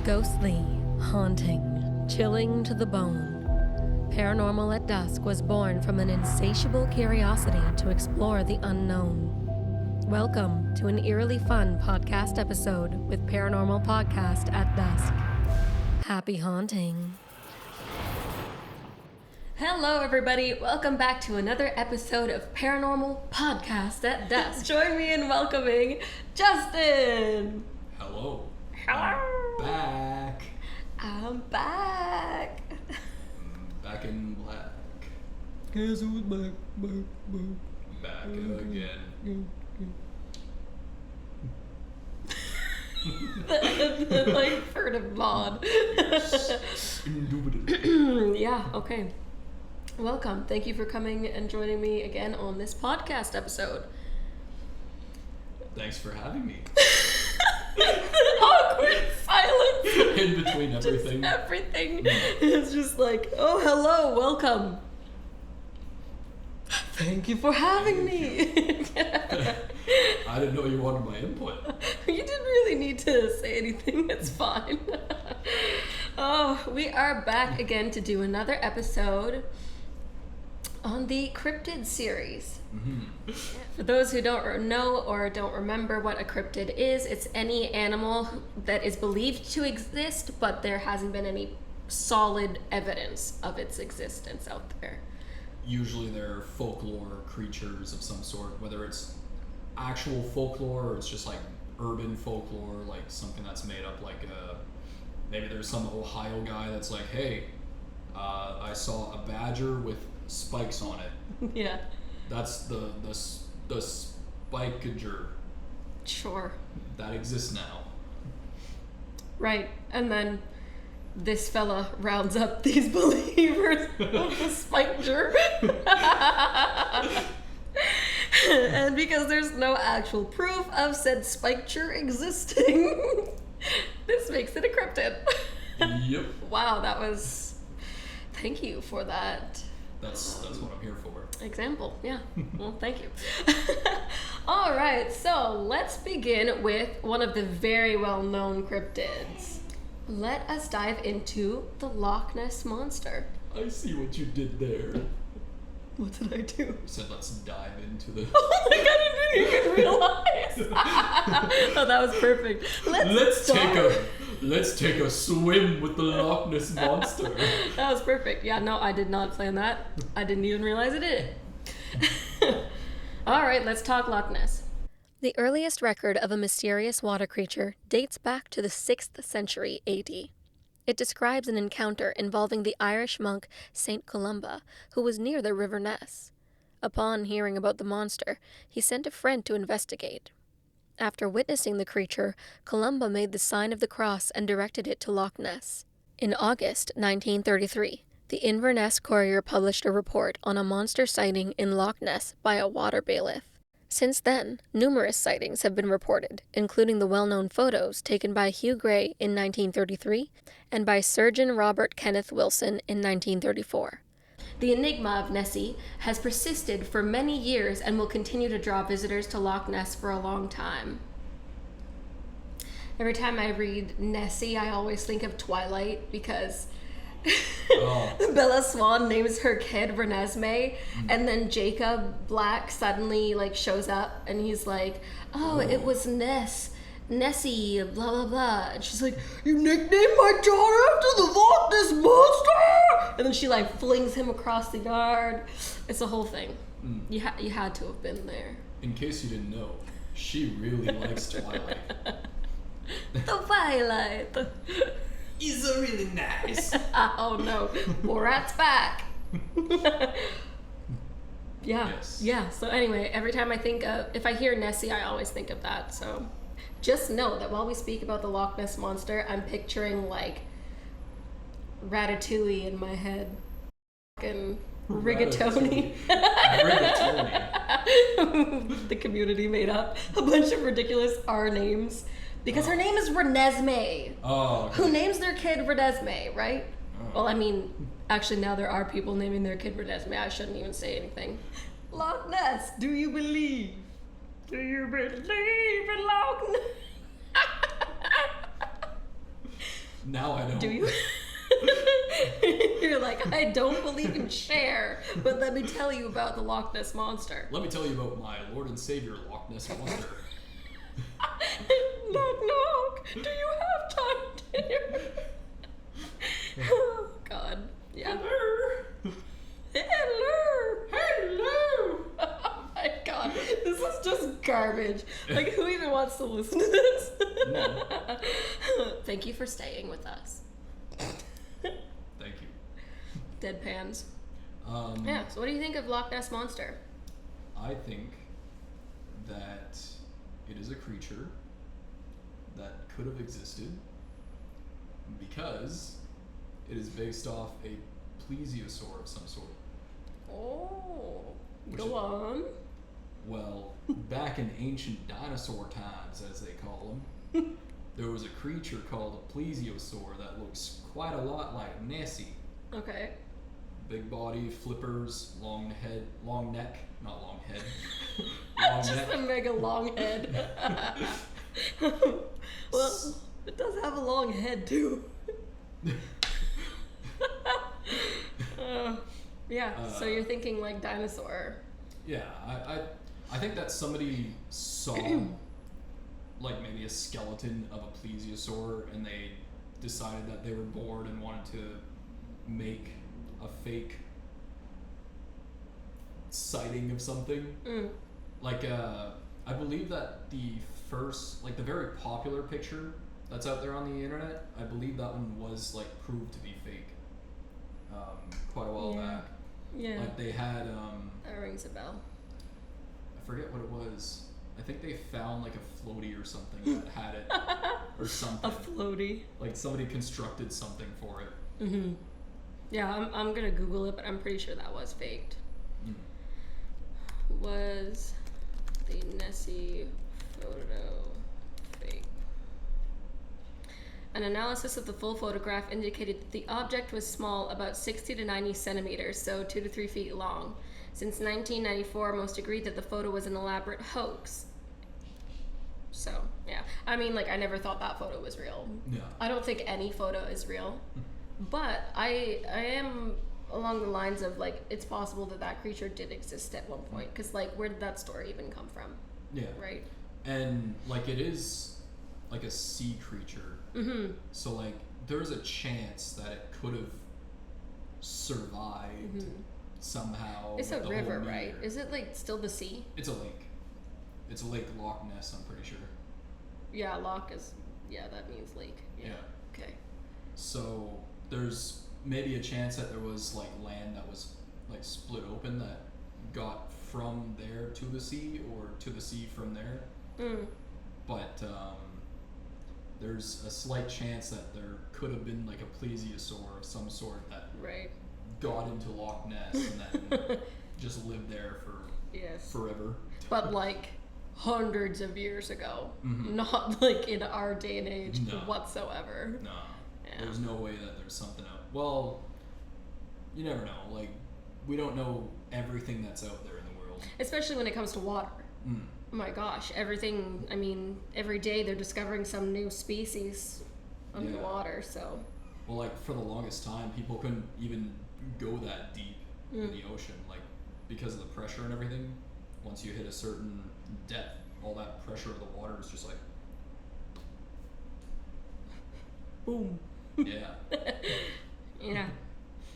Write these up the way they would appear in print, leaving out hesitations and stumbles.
Ghostly, haunting, chilling to the bone. Paranormal at Dusk was born from an insatiable curiosity to explore the unknown. Welcome to an eerily fun podcast episode with Paranormal Podcast at Dusk. Happy haunting. Hello, everybody. Welcome back to another episode of Paranormal Podcast at Dusk. Join me in welcoming Justin. Hello. Hello. I'm back. I'm back. Back in black. Guess who's back. Back again. the like furtive nod. Yeah, okay. Welcome. Thank you for coming and joining me again on this podcast episode. Thanks for having me. Awkward silence. In between everything. Just everything. It's just like, oh, hello, welcome. Thank you for having me. I didn't know you wanted my input. You didn't really need to say anything. It's fine. Oh, we are back again to do another episode on the Cryptid series. Mm-hmm. For those who don't know or don't remember what a cryptid is, it's any animal that is believed to exist, but there hasn't been any solid evidence of its existence out there. Usually they're folklore creatures of some sort, whether it's actual folklore or it's just like urban folklore, like something that's made up, like maybe there's some Ohio guy that's like, hey, I saw a badger with spikes on it. Yeah. That's the spikager. Sure. That exists now. Right. And then this fella rounds up these believers of the spikager. And because there's no actual proof of said spikager existing, this makes it a cryptid. Yep. Wow, that was... Thank you for that. That's what I'm here for. Example, yeah. Well, thank you. All right, so let's begin with one of the very well-known cryptids. Let us dive into the Loch Ness Monster. I see what you did there. What did I do? You said let's dive into the... Oh my god, I didn't even realize. Oh, that was perfect. Let's take a swim with the Loch Ness Monster. That was perfect. Yeah, no, I did not plan that. I didn't even realize I did it. All right, let's talk Loch Ness. The earliest record of a mysterious water creature dates back to the 6th century AD. It describes an encounter involving the Irish monk Saint Columba, who was near the River Ness. Upon hearing about the monster, he sent a friend to investigate. After witnessing the creature, Columba made the sign of the cross and directed it to Loch Ness. In August 1933, the Inverness Courier published a report on a monster sighting in Loch Ness by a water bailiff. Since then, numerous sightings have been reported, including the well-known photos taken by Hugh Gray in 1933 and by Surgeon Robert Kenneth Wilson in 1934. The enigma of Nessie has persisted for many years and will continue to draw visitors to Loch Ness for a long time. Every time I read Nessie, I always think of Twilight because Bella Swan names her kid Renesmee, and then Jacob Black suddenly shows up and he's like, oh, it was Nessie, blah blah blah, and she's like, you nicknamed my daughter after the Loch Ness Monster, and then she flings him across the yard. It's a whole thing. You had to have been there. In case you didn't know, she really likes Twilight. Twilight. He's really nice. Oh no, Borat's back. Yeah. Yes. Yeah. So anyway, every time if I hear Nessie, I always think of that. So just know that while we speak about the Loch Ness Monster, I'm picturing Ratatouille in my head. And rigatoni. The community made up a bunch of ridiculous R names. Because her name is Renesmee. Oh. Okay. Who names their kid Renesmee, right? Oh. Well, I mean, actually now there are people naming their kid Renesmee. I shouldn't even say anything. Loch Ness, do you believe? Do you believe in Loch Ness? Now I don't. Do you? You're like, I don't believe in share, but let me tell you about the Loch Ness Monster. Let me tell you about my Lord and Savior Loch Ness Monster. Knock knock. Do you have time, dear? Oh God. Yeah. Hello. Hello. Hello. Oh my God. This is just garbage. Like, who even wants to listen to this? No. Thank you for staying with us. Thank you. Deadpans. Yeah. So, what do you think of Loch Ness Monster? I think that it is a creature that could have existed because it is based off a plesiosaur of some sort. Oh. Which Go on. Well, back in ancient dinosaur times, as they call them, there was a creature called a plesiosaur that looks quite a lot like Nessie. Okay. Big body, flippers, long head, long neck, not long head. Long Just neck. a mega long head. Well, it does have a long head too. Yeah, so you're thinking like dinosaur. Yeah, I think that somebody saw like maybe a skeleton of a plesiosaur and they decided that they were bored and wanted to make a fake sighting of something. Like I believe that the first, like the very popular picture that's out there on the internet, I believe that one was like proved to be fake quite a while back. Yeah. Like they had That rings a bell. I forget what it was. I think they found like a floaty or something that had it or something. A floaty. Like somebody constructed something for it. Mm-hmm. Yeah, I'm gonna Google it, but I'm pretty sure that was faked. Was the Nessie photo fake? An analysis of the full photograph indicated that the object was small, about 60 to 90 centimeters, so 2 to 3 feet long. Since 1994, most agreed that the photo was an elaborate hoax. So, yeah. I mean, like, I never thought that photo was real. Yeah. I don't think any photo is real. But I am along the lines of, like, it's possible that that creature did exist at one point. Because, like, where did that story even come from? Yeah. Right? And, like, it is, like, a sea creature. Mm-hmm. So, like, there's a chance that it could have survived somehow. It's with a the river, whole right? meteor. Is it, like, still the sea? It's a lake. It's a lake Loch Ness, I'm pretty sure. Yeah, Loch is... Yeah, that means lake. Yeah. Okay. So, there's maybe a chance that there was, like, land that was, like, split open that got from there to the sea or to the sea from there. But, there's a slight chance that there could have been, like, a plesiosaur of some sort that got into Loch Ness and then just lived there for forever. But, like, hundreds of years ago. Not, like, in our day and age whatsoever. No. Yeah. There's no way that there's something out. Well, you never know. Like, we don't know everything that's out there in the world. Especially when it comes to water. Oh my gosh, everything, I mean, every day they're discovering some new species underwater, so. Well, like, for the longest time, people couldn't even go that deep in the ocean, like, because of the pressure and everything. Once you hit a certain depth, all that pressure of the water is just like... Boom. Yeah. Yeah.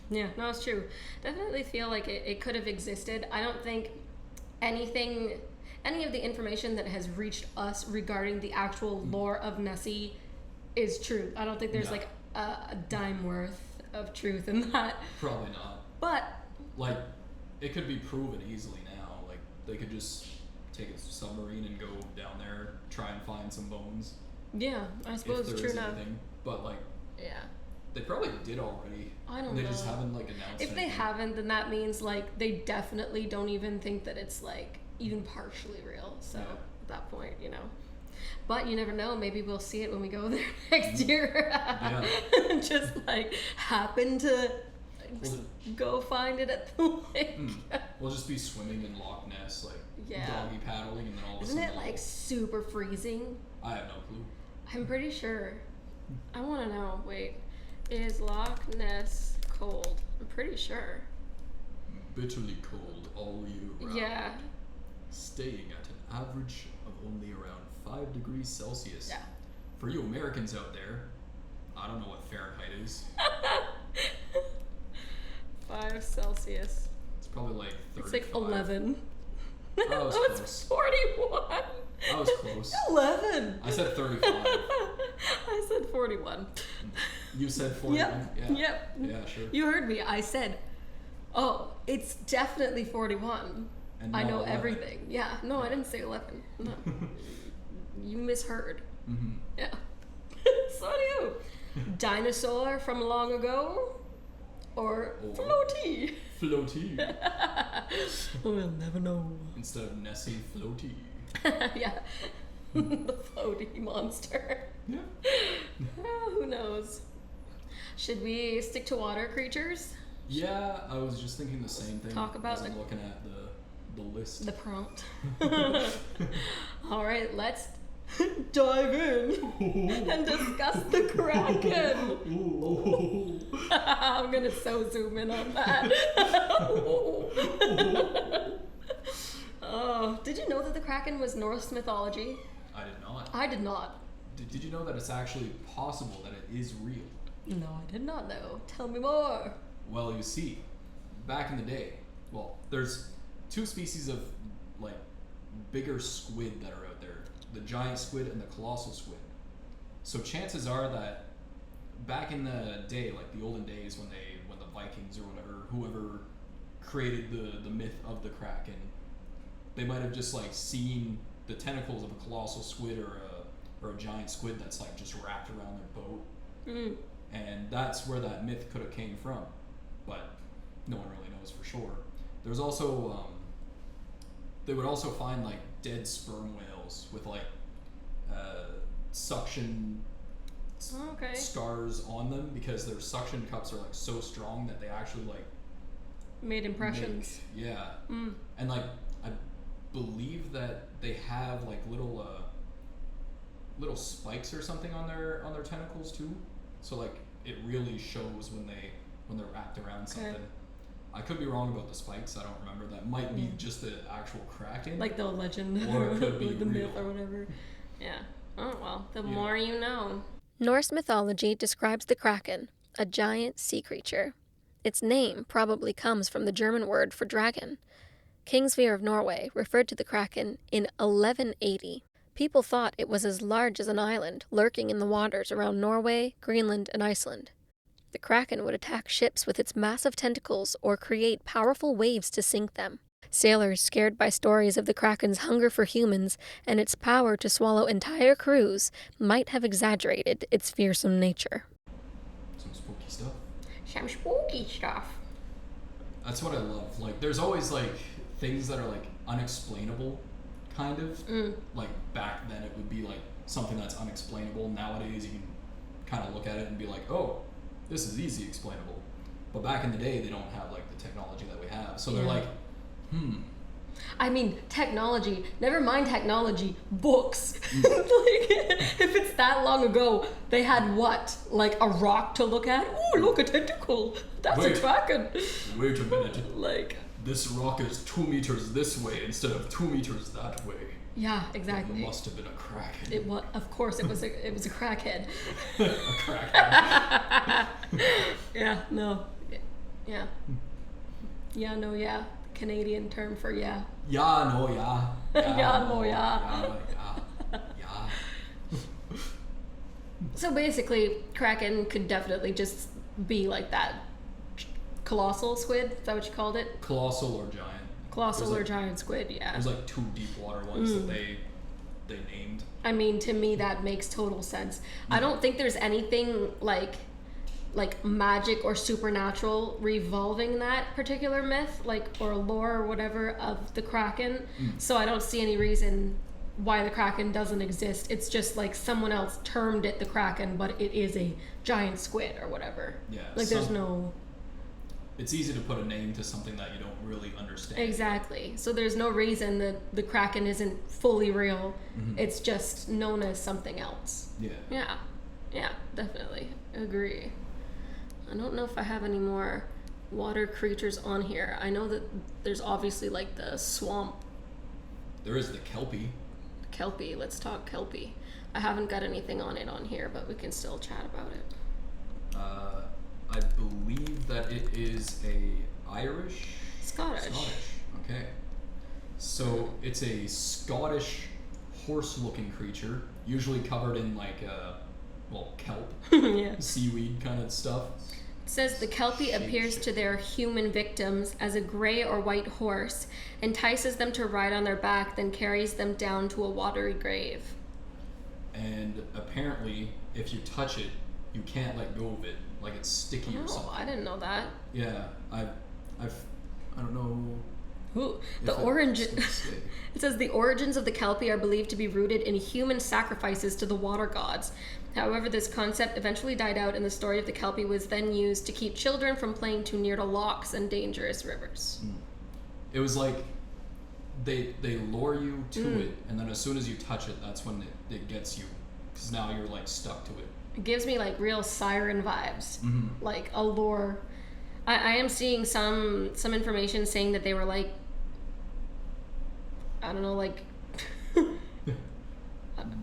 Yeah, no, it's true. Definitely feel like it could have existed. I don't think any of the information that has reached us regarding the actual lore of Nessie is true. I don't think there's like a dime worth of truth in that. Probably not. But like, it could be proven easily now. Like, they could just take a submarine and go down there, try and find some bones. Yeah, I suppose if there true is enough. anything. But like, yeah. They probably did already. I don't know. know. They just haven't like announced If they haven't, then that means like they definitely don't even think that it's like even partially real. So at that point, you know. But you never know. Maybe we'll see it when we go there next year. Just like happen to go find it at the lake. We'll just be swimming in Loch Ness, like doggy paddling, and then all of a Isn't sudden. it like super freezing? I have no clue. I'm pretty sure. I want to know. Wait, is Loch Ness cold? I'm pretty sure. Bitterly cold all year round. Yeah. Staying at an average of only around 5 degrees Celsius. Yeah. For you Americans out there, I don't know what Fahrenheit is. 5 Celsius. It's probably like 35. It's like 11. I was No, close. it's 41. I was close. 11. I said 35. I said 41. You said 41? Yep. Yeah. Yep. Yeah, sure. You heard me. I said, oh, it's definitely 41. And I not know 11. everything. Yeah. No, I didn't say 11. No. You misheard. Mm-hmm. Yeah. So do you. Dinosaur from long ago? Or floaty? Floaty. We'll never know. Instead of Nessie, floaty. Yeah. The floaty monster. Yeah. Who knows? Should we stick to water creatures? Yeah, I was just thinking the same thing. Talk about as I'm looking at the list. The prompt. All right, let's dive in and discuss the Kraken. I'm gonna so zoom in on that. Oh, did you know that the Kraken was Norse mythology? I did not. I did not. Did you know that it's actually possible that it is real? No, I did not know. Tell me more. Well, you see, back in the day, well, there's 2 species of like bigger squid that are out there: the giant squid and the colossal squid. So chances are that back in the day, like the olden days when the Vikings or whatever, whoever created the myth of the Kraken, they might have just like seen the tentacles of a colossal squid or a giant squid that's like just wrapped around their boat. Mm. And that's where that myth could have came from, but no one really knows for sure. There's also they would also find like dead sperm whales with like suction Okay. scars on them because their suction cups are like so strong that they actually like Made impressions. yeah. Mm. And like I believe that they have like little spikes or something on their tentacles too. So like it really shows when they're wrapped around something. I could be wrong about the spikes. I don't remember. That might be just the actual Kraken. Like the legend Or it could be like the real. myth or whatever. Yeah. Oh well, the more you know. Norse mythology describes the Kraken, a giant sea creature. Its name probably comes from the German word for dragon. King Sverre of Norway referred to the Kraken in 1180. People thought it was as large as an island, lurking in the waters around Norway, Greenland, and Iceland. The Kraken would attack ships with its massive tentacles or create powerful waves to sink them. Sailors, scared by stories of the Kraken's hunger for humans and its power to swallow entire crews, might have exaggerated its fearsome nature. Some spooky stuff. Some spooky stuff. That's what I love. Like there's always like things that are like unexplainable, kind of. Mm. Like back then it would be like something that's unexplainable. Nowadays you can kind of look at it and be like, oh, this is easy explainable. But back in the day they don't have like the technology that we have. So they're like, I mean, technology, never mind technology, books. Like, if it's that long ago, they had what? Like a rock to look at? Oh, look, a tentacle. That's a Kraken. Wait a minute. Like, This rock is 2 meters this way instead of 2 meters that way. yeah, It exactly. must have been a Kraken. It was, of course, it was a crackhead. A Kraken. Yeah, no. Yeah. Yeah, no, yeah. Canadian term for yeah. Ja, no, ja. Ja, no, ja. Ja. So basically, Kraken could definitely just be like that colossal squid. Is that what you called it? Colossal or giant. Colossal There's or like- giant squid, yeah. There's like 2 deep water ones that they named. I mean, to me, that makes total sense. I don't think there's anything like magic or supernatural revolving that particular myth, like, or lore or whatever of the Kraken. So I don't see any reason why the Kraken doesn't exist. It's just like someone else termed it the Kraken, but it is a giant squid or whatever. Yeah. Like there's no... It's easy to put a name to something that you don't really understand. Exactly. So there's no reason that the Kraken isn't fully real. It's just known as something else. Yeah. Yeah. Yeah. definitely. Agree. I don't know if I have any more water creatures on here. I know that there's obviously like the swamp. There is the Kelpie. Kelpie. Let's talk Kelpie. I haven't got anything on it on here, but we can still chat about it. I believe that it is a Irish? Scottish. Okay. So it's a Scottish horse-looking creature, usually covered in like kelp, Yeah. seaweed kind of stuff. It says the Kelpie appears to their human victims as a gray or white horse, entices them to ride on their back, then carries them down to a watery grave. And apparently, if you touch it, you can't let go of it, like it's sticky or something. Oh, I didn't know that. Yeah, I don't know. Ooh, it says the origins of the Kelpie are believed to be rooted in human sacrifices to the water gods. However, this concept eventually died out, and the story of the Kelpie was then used to keep children from playing too near to lochs and dangerous rivers. It was like they lure you to it, and then as soon as you touch it, that's when it gets you, because now you're like stuck to it. It gives me like real siren vibes, like a lure. I am seeing some information saying that they were like, I don't know, like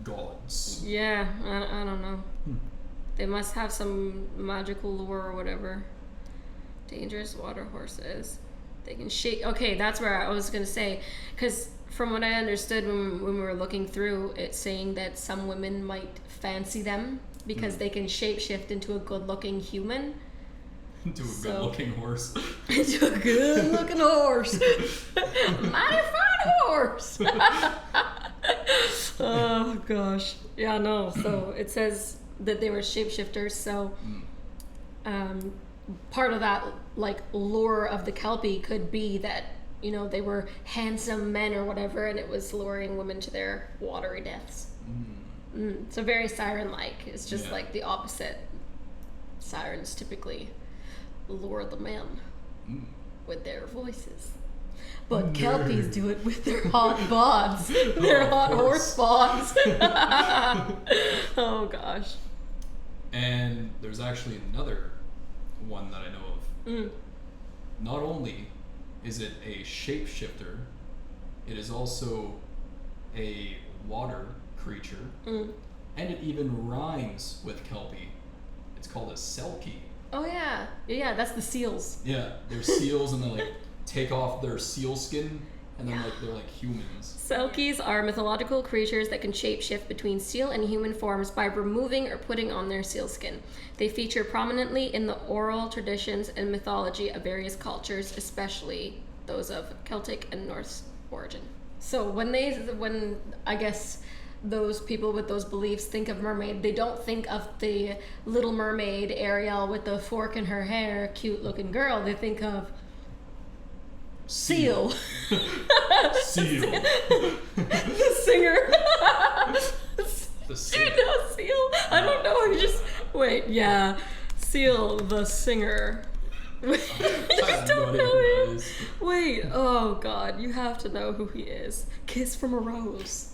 gods. Yeah, I don't know. They must have some magical lure or whatever. Dangerous water horses. They can shake. Okay, that's where I was gonna say, because from what I understood when we were looking through, it's saying that some women might fancy them because they can shapeshift into a good-looking human. Into a good-looking horse. Into a good-looking horse. Mighty fine horse. Oh gosh. Yeah, no. So it says that they were shapeshifters. So part of that like lure of the Kelpie could be that, you know, they were handsome men or whatever, and it was luring women to their watery deaths. So very siren-like. It's just like the opposite. Sirens typically lure the men with their voices, but Kelpies do it with their hot bods, their hot horse bods. Oh gosh. And there's actually another one that I know of. Not only is it a shapeshifter, it is also a water creature, and it even rhymes with Kelpie. It's called a Selkie. Oh yeah, that's the seals. Yeah, they're seals, and they like take off their seal skin, and then like they're like humans. Selkies are mythological creatures that can shapeshift between seal and human forms by removing or putting on their seal skin. They feature prominently in the oral traditions and mythology of various cultures, especially those of Celtic and Norse origin. So when I guess those people with those beliefs think of mermaid, they don't think of the Little Mermaid, Ariel with the fork in her hair, cute looking girl. They think of seal. Seal. The singer. The singer. You know Seal? I don't know. You just wait. Yeah, Seal, the singer. You just don't know him. Wait. Oh God, you have to know who he is. Kiss from a Rose.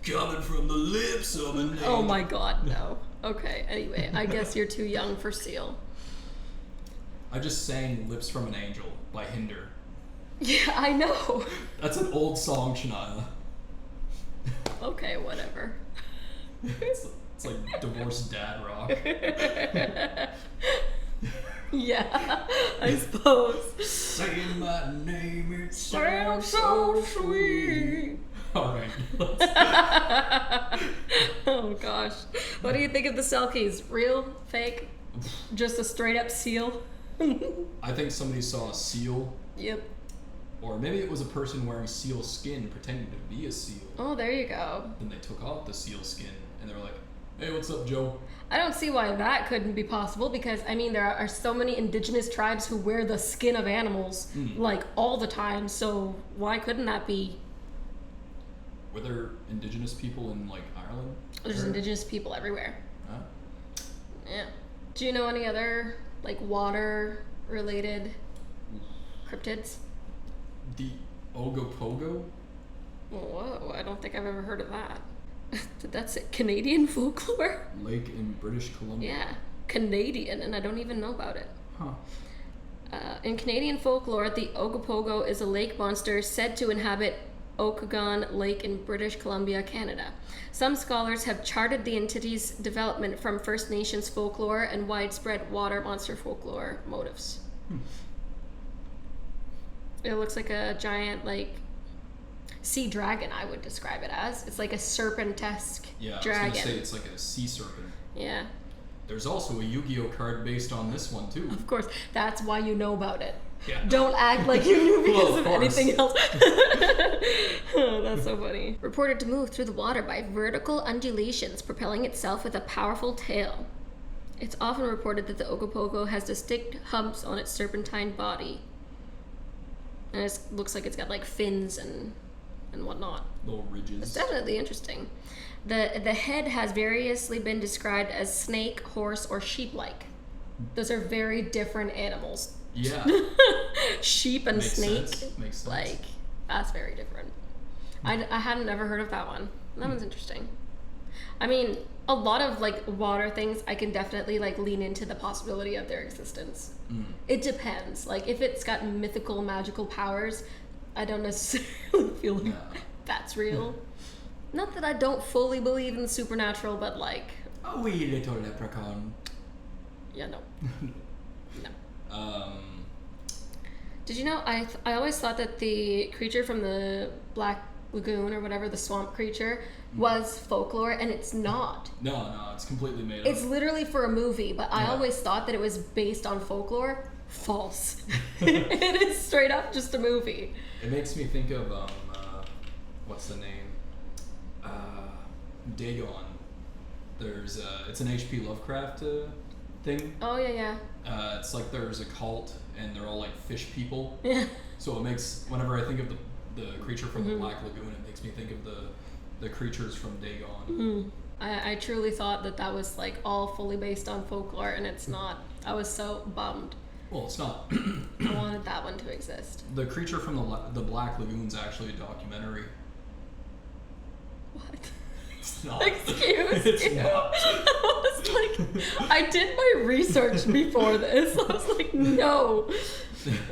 Coming from the lips of an angel. Oh my God, no. Okay. Anyway, I guess you're too young for Seal. I just sang "Lips from an Angel" by Hinder. Yeah, I know. That's an old song, Shania. Okay, whatever. It's like divorced dad rock. Yeah, I suppose. Saying my name, it Sounds so sweet. All right. Oh gosh. What do you think of the Selkies? Real? Fake? Just a straight up seal? I think somebody saw a seal. Yep. Or maybe it was a person wearing seal skin pretending to be a seal. Oh, there you go. Then they took off the seal skin and they were like, "Hey, what's up, Joe?" I don't see why that couldn't be possible, because I mean there are so many indigenous tribes who wear the skin of animals like all the time, so why couldn't that be? Were there indigenous people in like Ireland? There's indigenous people everywhere. Huh? Yeah. Do you know any other like water related cryptids? The Ogopogo? Whoa, I don't think I've ever heard of that. That's it. Canadian folklore? Lake in British Columbia. Yeah, Canadian, and I don't even know about it. Huh. In Canadian folklore, the Ogopogo is a lake monster said to inhabit Okanagan Lake in British Columbia, Canada. Some scholars have charted the entity's development from First Nations folklore and widespread water monster folklore motifs. It looks like a giant, like, sea dragon, I would describe it as. It's like a serpent-esque dragon. I was gonna say it's like a sea serpent. Yeah. There's also a Yu-Gi-Oh card based on this one too. Of course, that's why you know about it. Yeah. Don't act like you knew because Well, of anything else. Oh, that's so funny. Reported to move through the water by vertical undulations, propelling itself with a powerful tail. It's often reported that the Ogopogo has distinct humps on its serpentine body. And it looks like it's got like fins and whatnot. Little ridges. It's definitely interesting. The head has variously been described as snake, horse, or sheep-like. Those are very different animals. Yeah. Sheep and Makes snake. sense. Makes sense. Like, that's very different. I hadn't ever heard of that one. That one's interesting. I mean, a lot of like water things, I can definitely like lean into the possibility of their existence. It depends. Like, if it's got mythical, magical powers, I don't necessarily feel like that's real. Not that I don't fully believe in the supernatural, but like... A wee little leprechaun. Yeah, no. No. Did you know, I always thought that the creature from the Black Lagoon, or whatever, the swamp creature, was folklore, and it's not. No, it's completely made up. It's literally for a movie, but I always thought that it was based on folklore. False. It is straight up just a movie. It makes me think of, what's the name? Dagon. There's it's an H.P. Lovecraft thing. Oh yeah. It's like there's a cult and they're all like fish people. Yeah. So it makes, whenever I think of the creature from the Black Lagoon, it makes me think of the creatures from Dagon. I truly thought that was like all fully based on folklore, and it's not. I was so bummed. Well, it's not. I wanted that one to exist. The creature from the Black Lagoon's actually a documentary. What? It's not. Excuse It's you. not. I was like, I did my research before this. I was like, no.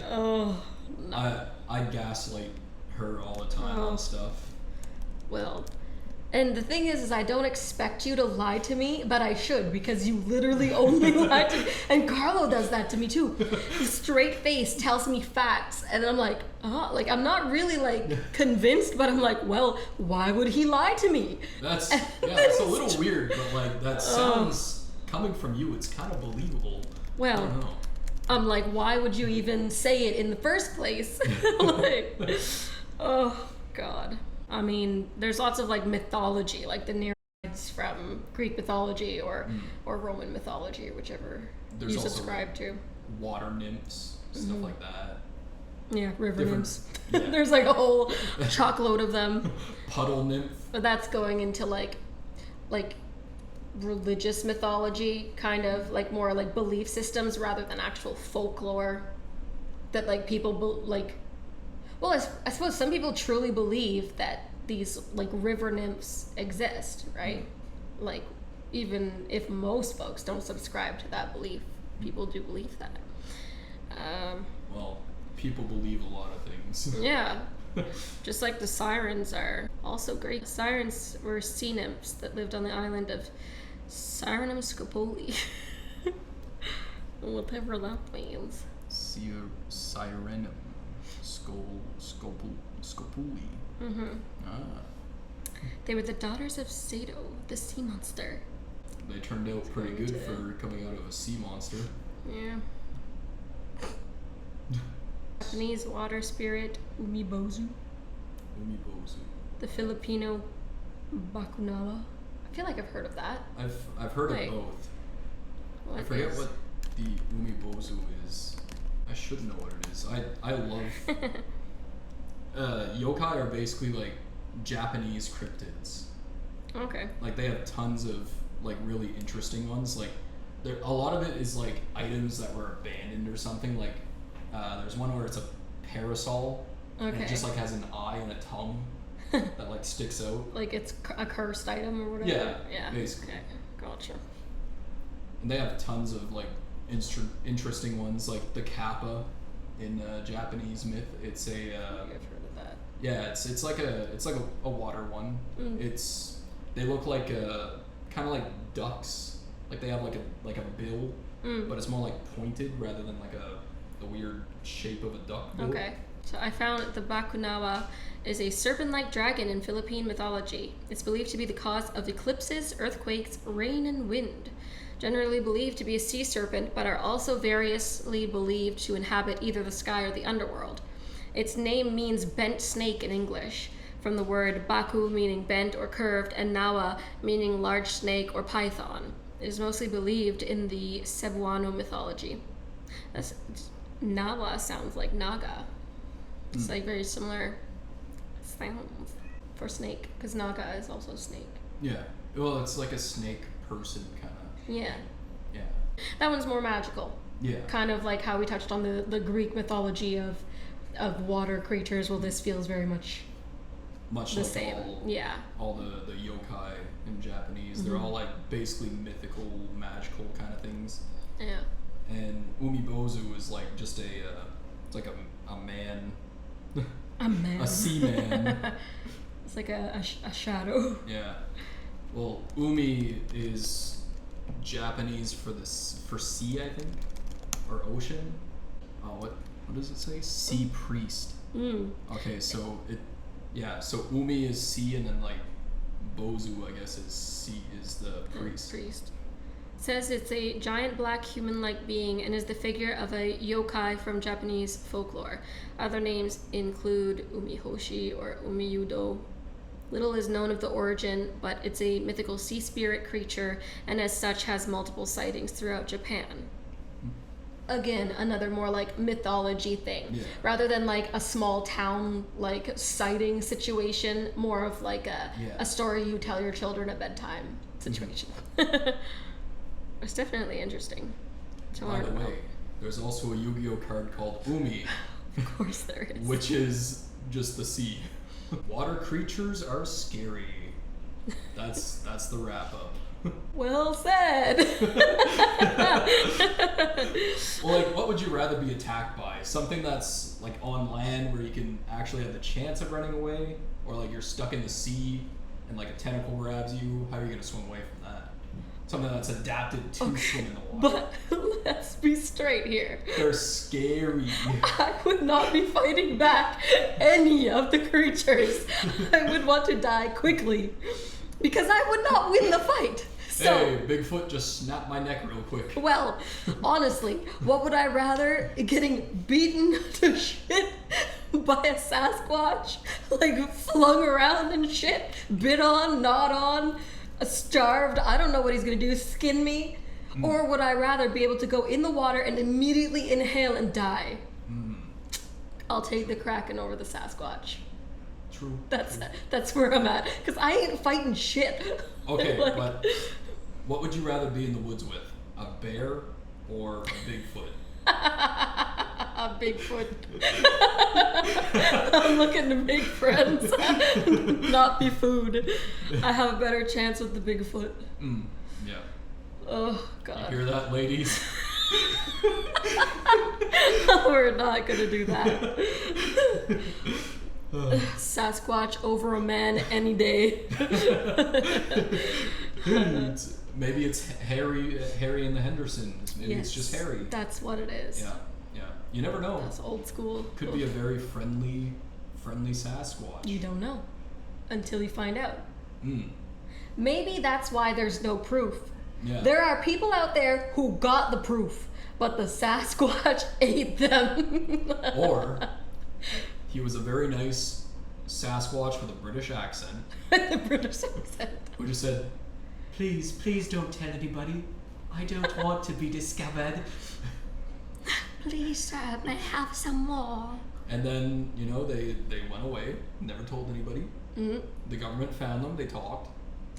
Oh, no. I gaslight her all the time on stuff. Well, and the thing is I don't expect you to lie to me, but I should, because you literally only lie to me. And Carlo does that to me too. He straight face tells me facts, and I'm like, like I'm not really like convinced, but I'm like, well, why would he lie to me? That's a little weird, but like that sounds coming from you, it's kind of believable. Well, I don't know. I'm like, why would you even say it in the first place? Like, oh God. I mean, there's lots of like mythology, like the Nereids from Greek mythology or Roman mythology, or whichever There's you also, subscribe like, to. Water nymphs, stuff like that. Yeah, river Different- nymphs. yeah. There's like a whole chockload of them. Puddle nymph. But that's going into like religious mythology, kind of like more like belief systems rather than actual folklore that like people well, I suppose some people truly believe that these like river nymphs exist, right? Like, even if most folks don't subscribe to that belief, people do believe that. Well, people believe a lot of things. Yeah. Just like the sirens are also Greek. Sirens were sea nymphs that lived on the island of Sirenum Scopoli. Whatever that means. Sirenum. Scopuli. They were the daughters of Sato, the sea monster. They turned out pretty good for coming out of a sea monster. Yeah. Japanese water spirit Umibozu. The Filipino Bakunawa. I feel like I've heard of that. I've heard of both. I forget is? what the Umibozu is. I should know what it is. I love yokai are basically like Japanese cryptids. Okay. Like, they have tons of like really interesting ones. Like, a lot of it is like items that were abandoned or something. Like, there's one where it's a parasol and it just like has an eye and a tongue. that like sticks out. Like it's a cursed item or whatever? Yeah, Yeah. basically. Okay, gotcha. And they have tons of like interesting ones, like the kappa in Japanese myth. It's a I've heard of that. yeah, it's like a water one. They look like kind of like ducks. Like they have like a bill, but it's more like pointed rather than like a weird shape of a duck bill. Okay. So I found the Bakunawa is a serpent-like dragon in Philippine mythology. It's believed to be the cause of eclipses, earthquakes, rain, and wind. Generally believed to be a sea serpent, but are also variously believed to inhabit either the sky or the underworld. Its name means bent snake in English, from the word baku meaning bent or curved, and nawa meaning large snake or python. It is mostly believed in the Cebuano mythology. Nawa sounds like naga. It's like very similar sounds for snake, because naga is also snake. Yeah. Well, it's like a snake person kind of. Yeah. Yeah. That one's more magical. Yeah. Kind of like how we touched on the Greek mythology of water creatures. Well, this feels very much Much the like same. Yeah. all the yokai in Japanese. They're all like basically mythical, magical kind of things. Yeah. And umibozu is like just it's like a man. A man. A sea man. It's like a shadow. Yeah. Well, umi is Japanese for sea, I think, or ocean. Oh, what does it say? Sea priest. Okay, so so umi is sea, and then like bozu, I guess, is sea is the priest. It says it's a giant black human-like being and is the figure of a yokai from Japanese folklore. Other names include umihoshi or umiyudo. Little is known of the origin, but it's a mythical sea spirit creature, and as such has multiple sightings throughout Japan. Again, another more like mythology thing. Yeah. Rather than like a small town like sighting situation, more of like a story you tell your children at bedtime situation. It's definitely interesting to By learn the about. way, there's also a Yu-Gi-Oh card called Umi, Of course there is. which is just the sea. Water creatures are scary. That's the wrap up. Well said. Well, like, what would you rather be attacked by? Something that's like on land where you can actually have the chance of running away, or like you're stuck in the sea and like a tentacle grabs you? How are you gonna swim away from that? Something that's adapted to swim in the water. But let's be straight here. They're scary. I would not be fighting back any of the creatures. I would want to die quickly because I would not win the fight. So, Hey, Bigfoot just snapped my neck real quick. well, honestly, what would I rather? Getting beaten to shit by a Sasquatch? Like flung around and shit? Bit on, gnawed on, starved? I don't know what he's gonna do, skin me? Or would I rather be able to go in the water and immediately inhale and die? I'll take the Kraken over the Sasquatch. True. That's where I'm at. Because I ain't fighting shit. Okay, Like- but what would you rather be in the woods with? A bear or a Bigfoot? A Bigfoot. I'm looking to make friends, not be food. I have a better chance with the Bigfoot. Yeah. Oh, God. You hear that, ladies? We're not gonna do that. Sasquatch over a man any day. Maybe it's Harry and the Hendersons. Maybe it's just Harry. That's what it is. Yeah. You never know. That's old school. Could be a very friendly Sasquatch. You don't know until you find out. Mm. Maybe that's why there's no proof. Yeah. There are people out there who got the proof, but the Sasquatch ate them. Or he was a very nice Sasquatch with a British accent The British accent. who just said, "Please don't tell anybody. I don't want to be discovered." Please, sir, may I have some more? And then, they went away, never told anybody. Mm-hmm. The government found them, they talked,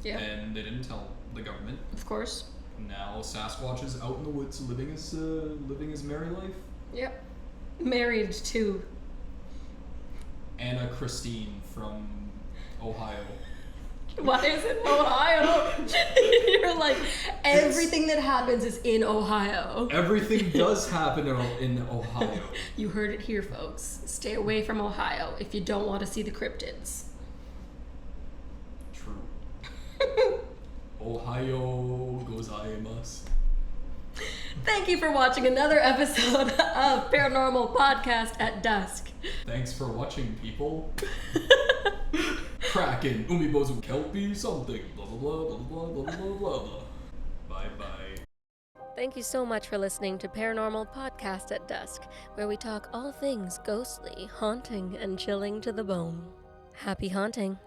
Yeah, and they didn't tell the government. of course. Now Sasquatch is out in the woods living his merry life. Yep. Married to. Anna Christine from Ohio. Why is it Ohio? You're like, everything that happens is in Ohio. Everything does happen in Ohio. You heard it here, folks. Stay away from Ohio if you don't want to see the cryptids. True. Ohio gozaimasu. Thank you for watching another episode of Paranormal Podcast at Dusk. Thanks for watching, people. Kraken, umibozu kelpie, something, blah blah blah blah blah blah blah blah blah. Bye bye. Thank you so much for listening to Paranormal Podcast at Dusk, where we talk all things ghostly, haunting, and chilling to the bone. Happy haunting.